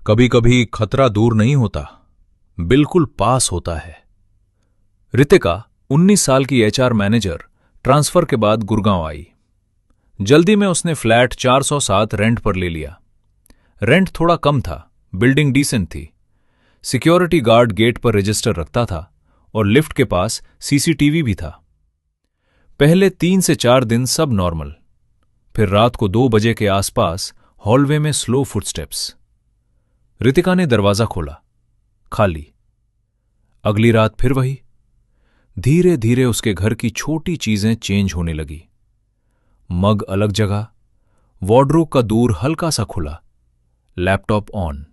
कभी कभी खतरा दूर नहीं होता, बिल्कुल पास होता है। रितिका 19 साल की एचआर मैनेजर ट्रांसफर के बाद गुड़गांव आई। जल्दी में उसने फ्लैट 407 रेंट पर ले लिया। रेंट थोड़ा कम था, बिल्डिंग डिसेंट थी। सिक्योरिटी गार्ड गेट पर रजिस्टर रखता था और लिफ्ट के पास सीसीटीवी भी था। पहले 3 से 4 दिन सब नॉर्मल। फिर रात को 2 बजे के आसपास हॉलवे में स्लो फुटस्टेप्स। रितिका ने दरवाजा खोला, खाली। अगली रात फिर वही। धीरे धीरे उसके घर की छोटी चीजें चेंज होने लगी। मग अलग जगह, वार्डरोब का दूर हल्का सा खुला, लैपटॉप ऑन।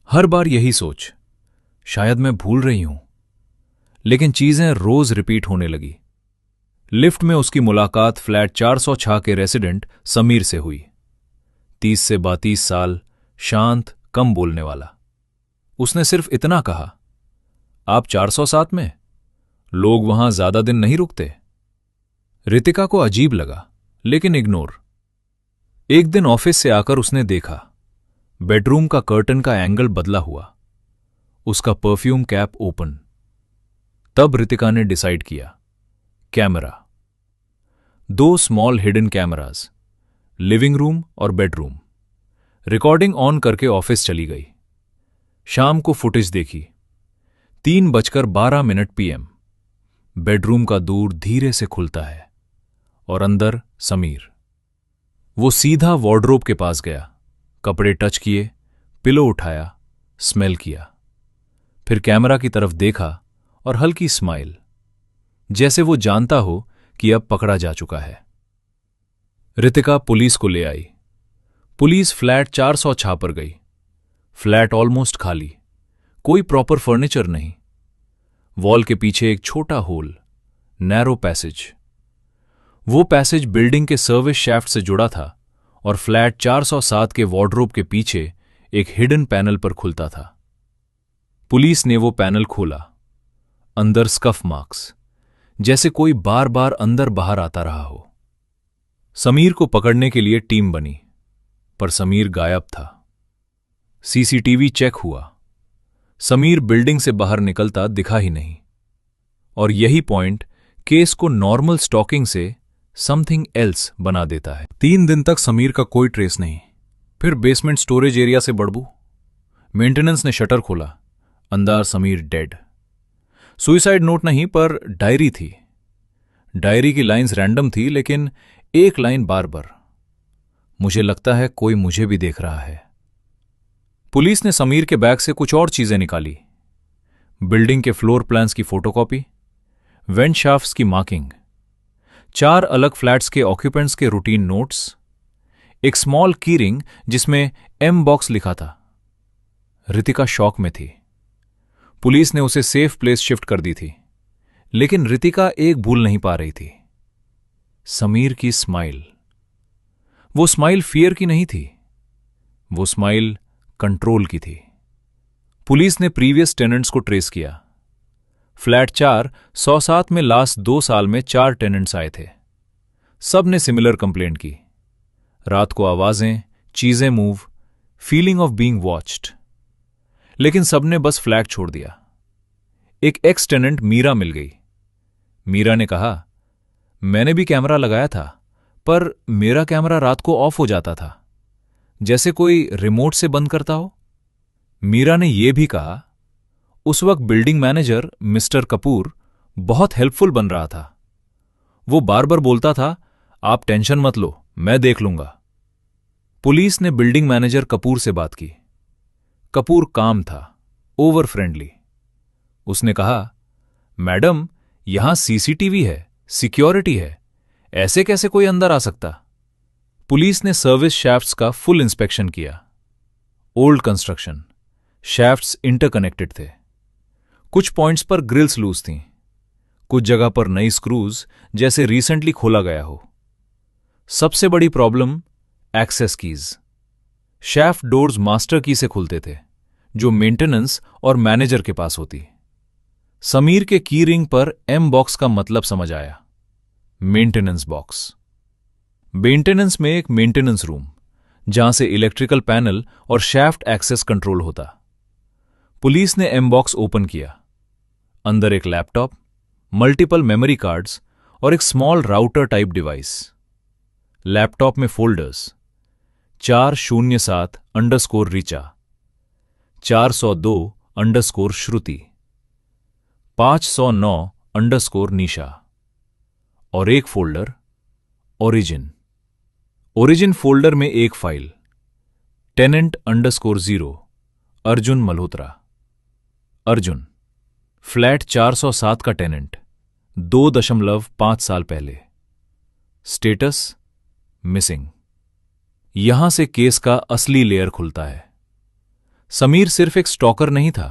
हर बार यही सोच, शायद मैं भूल रही हूं। लेकिन चीजें रोज रिपीट होने लगी। लिफ्ट में उसकी मुलाकात फ्लैट 406 के रेसिडेंट समीर से हुई। 30 से 32 साल, शांत, कम बोलने वाला। उसने सिर्फ इतना कहा, आप 407 में? लोग वहां ज्यादा दिन नहीं रुकते। रितिका को अजीब लगा, लेकिन इग्नोर। एक दिन ऑफिस से आकर उसने देखा, बेडरूम का कर्टन का एंगल बदला हुआ, उसका परफ्यूम कैप ओपन। तब रितिका ने डिसाइड किया, camera. 2 small hidden cameras, living room और बेडरूम। रिकॉर्डिंग ऑन करके ऑफिस चली गई। शाम को फुटेज देखी, 3:12 पीएम। बेडरूम का दूर धीरे से खुलता है और अंदर समीर। वो सीधा वार्डरोब के पास गया, कपड़े टच किए, पिलो उठाया, स्मेल किया। फिर कैमरा की तरफ देखा और हल्की स्माइल, जैसे वो जानता हो कि अब पकड़ा जा चुका है। रितिका पुलिस को ले आई। पुलिस फ्लैट 406 पर गई। फ्लैट ऑलमोस्ट खाली, कोई प्रॉपर फर्नीचर नहीं। वॉल के पीछे एक छोटा होल, नैरो पैसेज। वो पैसेज बिल्डिंग के सर्विस शैफ्ट से जुड़ा था और फ्लैट 407 के वार्डरोब के पीछे एक हिडन पैनल पर खुलता था। पुलिस ने वो पैनल खोला। अंदर स्कफ मार्क्स, जैसे कोई बार बार अंदर बाहर आता रहा हो। समीर को पकड़ने के लिए टीम बनी, पर समीर गायब था। सीसीटीवी चेक हुआ, समीर बिल्डिंग से बाहर निकलता दिखा ही नहीं। और यही पॉइंट केस को नॉर्मल स्टॉकिंग से समथिंग एल्स बना देता है। 3 दिन तक समीर का कोई ट्रेस नहीं। फिर बेसमेंट स्टोरेज एरिया से बदबू। मेंटेनेंस ने शटर खोला, अंदर समीर डेड। सुइसाइड नोट नहीं, पर डायरी थी। डायरी की लाइंस रैंडम थी, लेकिन एक लाइन बार बार, मुझे लगता है कोई मुझे भी देख रहा है। पुलिस ने समीर के बैग से कुछ और चीजें निकाली। बिल्डिंग के फ्लोर प्लान्स की फोटोकॉपी, वेंट शाफ्ट्स की मार्किंग, 4 अलग फ्लैट्स के ऑक्यूपेंट्स के रूटीन नोट्स, एक स्मॉल की रिंग जिसमें एम बॉक्स लिखा था। रितिका शॉक में थी। पुलिस ने उसे सेफ प्लेस शिफ्ट कर दी थी, लेकिन रितिका एक भूल नहीं पा रही थी, समीर की स्माइल। वो स्माइल फियर की नहीं थी, वो स्माइल कंट्रोल की थी। पुलिस ने प्रीवियस टेनेंट्स को ट्रेस किया। फ्लैट 407 में लास्ट 2 साल में 4 टेनेंट्स आए थे। सब ने सिमिलर कंप्लेंट की। रात को आवाजें, चीजें move, feeling of being watched. लेकिन सबने बस फ्लैट छोड़ दिया। एक एक्स टेनेंट मीरा मिल गई। मीरा ने कहा, मैंने भी कैमरा लगाया था, पर मेरा कैमरा रात को ऑफ हो जाता था, जैसे कोई रिमोट से बंद करता हो। मीरा ने यह भी कहा, उस वक्त बिल्डिंग मैनेजर मिस्टर कपूर बहुत हेल्पफुल बन रहा था। वो बार बार बोलता था, आप टेंशन मत लो, मैं देख लूंगा। पुलिस ने बिल्डिंग मैनेजर कपूर से बात की। कपूर काम था, ओवर फ्रेंडली। उसने कहा, मैडम, यहां सीसीटीवी है, सिक्योरिटी है, ऐसे कैसे कोई अंदर आ सकता? पुलिस ने सर्विस शैफ्ट्स का फुल इंस्पेक्शन किया। ओल्ड कंस्ट्रक्शन, शैफ्ट्स इंटरकनेक्टेड थे। कुछ पॉइंट्स पर ग्रिल्स लूज थीं, कुछ जगह पर नई स्क्रूज, जैसे रिसेंटली खोला गया हो। सबसे बड़ी problem, access keys. Shaft doors master key से खुलते थे, जो मेंटेनेंस और मैनेजर के पास होती। समीर के की रिंग पर एम बॉक्स का मतलब समझ आया, मेंटेनेंस बॉक्स। मेंटेनेंस में एक मेंटेनेंस रूम, जहां से इलेक्ट्रिकल पैनल और शैफ्ट एक्सेस कंट्रोल होता। पुलिस ने एम बॉक्स ओपन किया। अंदर एक लैपटॉप, मल्टीपल मेमोरी कार्ड्स और एक small router type device. Laptop में फोल्डर्स 407 ऋचा, 402 श्रुति, 509 निशा और एक फोल्डर ओरिजिन। ओरिजिन फोल्डर में एक फाइल टेनेंट_0 अर्जुन मल्होत्रा। अर्जुन फ्लैट 407 का टेनेंट 2.5 साल पहले। Status missing. यहां से केस का असली लेयर खुलता है। समीर सिर्फ एक स्टॉकर नहीं था,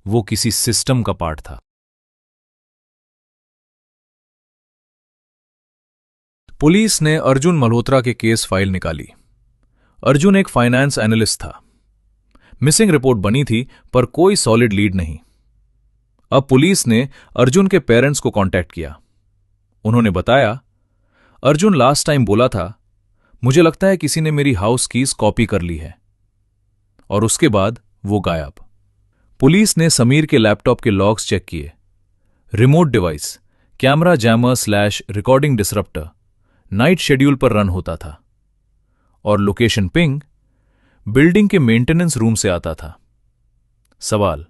वो किसी सिस्टम का पार्ट था। पुलिस ने अर्जुन मल्होत्रा के केस फाइल निकाली। अर्जुन एक फाइनेंस एनालिस्ट था। मिसिंग रिपोर्ट बनी थी पर कोई सॉलिड लीड नहीं। अब पुलिस ने अर्जुन के पेरेंट्स को कांटेक्ट किया। उन्होंने बताया, अर्जुन लास्ट टाइम बोला था, मुझे लगता है किसी ने मेरी हाउस कीज कॉपी कर ली है, और उसके बाद वो गायब। पुलिस ने समीर के लैपटॉप के लॉग्स चेक किए। Remote device camera jammer / recording disruptor night schedule पर रन होता था, और लोकेशन पिंग बिल्डिंग के मेंटेनेंस रूम से आता था। सवाल,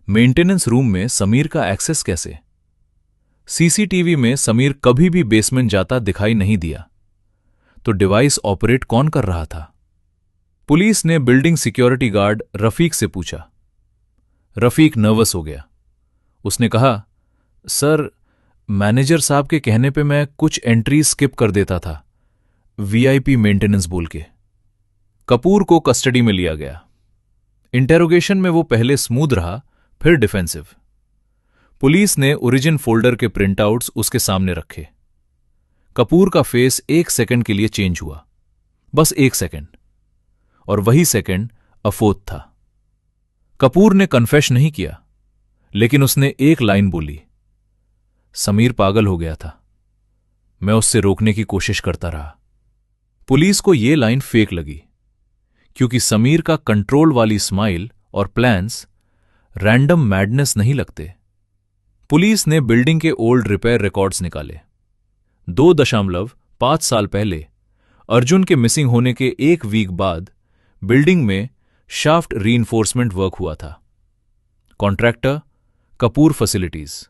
मेंटेनेंस रूम में समीर का एक्सेस कैसे? सीसीटीवी में समीर कभी भी बेसमेंट जाता दिखाई नहीं दिया, तो डिवाइस ऑपरेट कौन कर रहा था? पुलिस ने बिल्डिंग सिक्योरिटी गार्ड रफीक से पूछा। रफीक नर्वस हो गया। उसने कहा, सर, मैनेजर साहब के कहने पे मैं कुछ एंट्री स्किप कर देता था, वीआईपी मेंटेनेंस बोल के। कपूर को कस्टडी में लिया गया। इंटेरोगेशन में वो पहले स्मूथ रहा, फिर डिफेंसिव। पुलिस ने ओरिजिन फोल्डर के प्रिंटआउट्स उसके सामने रखे। कपूर का फेस 1 सेकंड के लिए चेंज हुआ, बस 1 सेकंड, और वही सेकंड अफोत था। कपूर ने कन्फेश नहीं किया, लेकिन उसने एक लाइन बोली, समीर पागल हो गया था, मैं उससे रोकने की कोशिश करता रहा। पुलिस को यह लाइन फेक लगी, क्योंकि समीर का कंट्रोल वाली स्माइल और प्लान्स रैंडम मैडनेस नहीं लगते। पुलिस ने बिल्डिंग के ओल्ड रिपेयर रिकॉर्ड्स निकाले। 2.5 साल पहले अर्जुन के मिसिंग होने के 1 वीक बाद बिल्डिंग में शाफ्ट रीइंफोर्समेंट वर्क हुआ था। Contractor Kapoor facilities.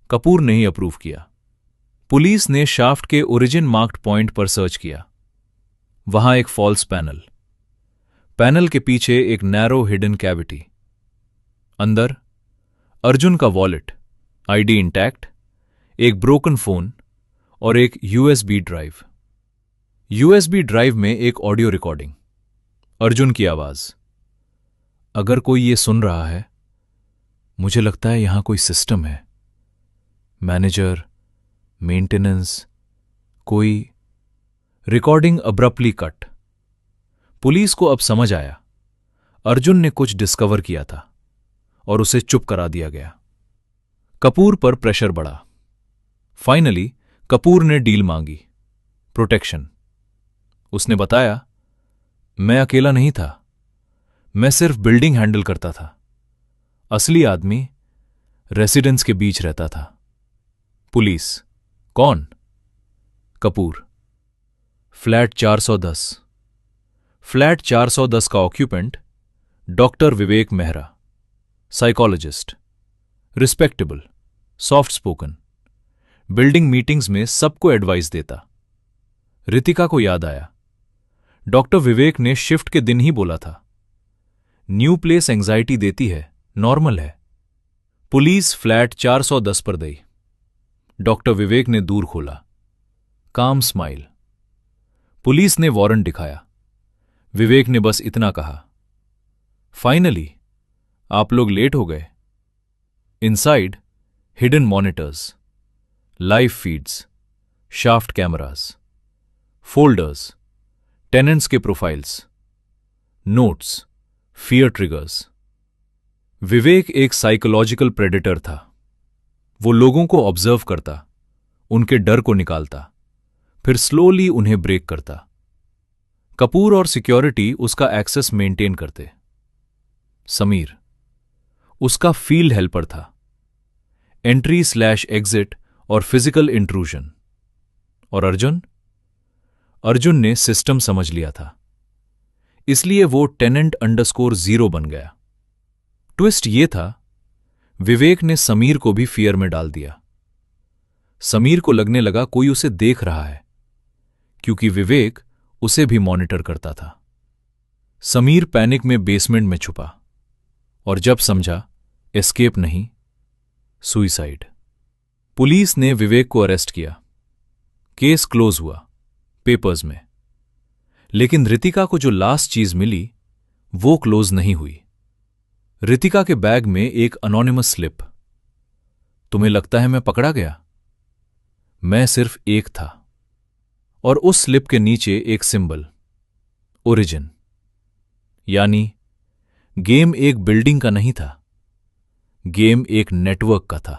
कपूर ने ही अप्रूव किया। पुलिस ने शाफ्ट के ओरिजिन मार्क्ड पॉइंट पर सर्च किया। वहां एक फॉल्स पैनल के पीछे एक नैरो हिडन कैविटी। अंदर अर्जुन का वॉलेट, आईडी इंटैक्ट, एक ब्रोकन फोन और एक यूएसबी ड्राइव। यूएसबी ड्राइव में एक ऑडियो रिकॉर्डिंग। अर्जुन की आवाज, अगर कोई ये सुन रहा है, मुझे लगता है यहां कोई सिस्टम है, मैनेजर, मेंटेनेंस, कोई। Recording abruptly cut. पुलिस को अब समझ आया, अर्जुन ने कुछ डिस्कवर किया था और उसे चुप करा दिया गया। कपूर पर प्रेशर बढ़ा। फाइनली कपूर ने डील मांगी, प्रोटेक्शन। उसने बताया, मैं अकेला नहीं था, मैं सिर्फ बिल्डिंग हैंडल करता था, असली आदमी रेसिडेंस के बीच रहता था। पुलिस, कौन? कपूर, फ्लैट 410। फ्लैट 410 का occupant doctor Vivek Mehra, psychologist, respectable, soft spoken, building meetings में सबको एडवाइस देता। रितिका को याद आया, डॉक्टर विवेक ने शिफ्ट के दिन ही बोला था, न्यू प्लेस एंजाइटी देती है, नॉर्मल है। पुलिस फ्लैट 410 पर गई। डॉक्टर विवेक ने दूर खोला, काम स्माइल। पुलिस ने वारंट दिखाया। विवेक ने बस इतना कहा, फाइनली आप लोग लेट हो गए। Inside hidden monitors, live feeds, shaft cameras, folders, tenants के प्रोफाइल्स, नोट्स, फियर ट्रिगर्स। विवेक एक साइकोलॉजिकल प्रेडेटर था। वो लोगों को ऑब्जर्व करता, उनके डर को निकालता, फिर स्लोली उन्हें ब्रेक करता। कपूर और सिक्योरिटी उसका एक्सेस मेंटेन करते। समीर उसका फील्ड हेल्पर था, एंट्री/एग्जिट और फिजिकल इंट्रूजन। और अर्जुन ने सिस्टम समझ लिया था, इसलिए वो टेनेंट_0 बन गया। ट्विस्ट ये था, विवेक ने समीर को भी फियर में डाल दिया। समीर को लगने लगा कोई उसे देख रहा है, क्योंकि विवेक उसे भी मॉनिटर करता था। समीर पैनिक में बेसमेंट में छुपा, और जब समझा एस्केप नहीं, सुइसाइड। पुलिस ने विवेक को अरेस्ट किया। केस क्लोज हुआ पेपर्स में। लेकिन रितिका को जो लास्ट चीज मिली वो क्लोज नहीं हुई। रितिका के बैग में एक अनोनिमस स्लिप। तुम्हें लगता है मैं पकड़ा गया? मैं सिर्फ एक था। और उस स्लिप के नीचे एक सिंबल, ओरिजिन। यानी गेम एक बिल्डिंग का नहीं था, गेम एक नेटवर्क का था।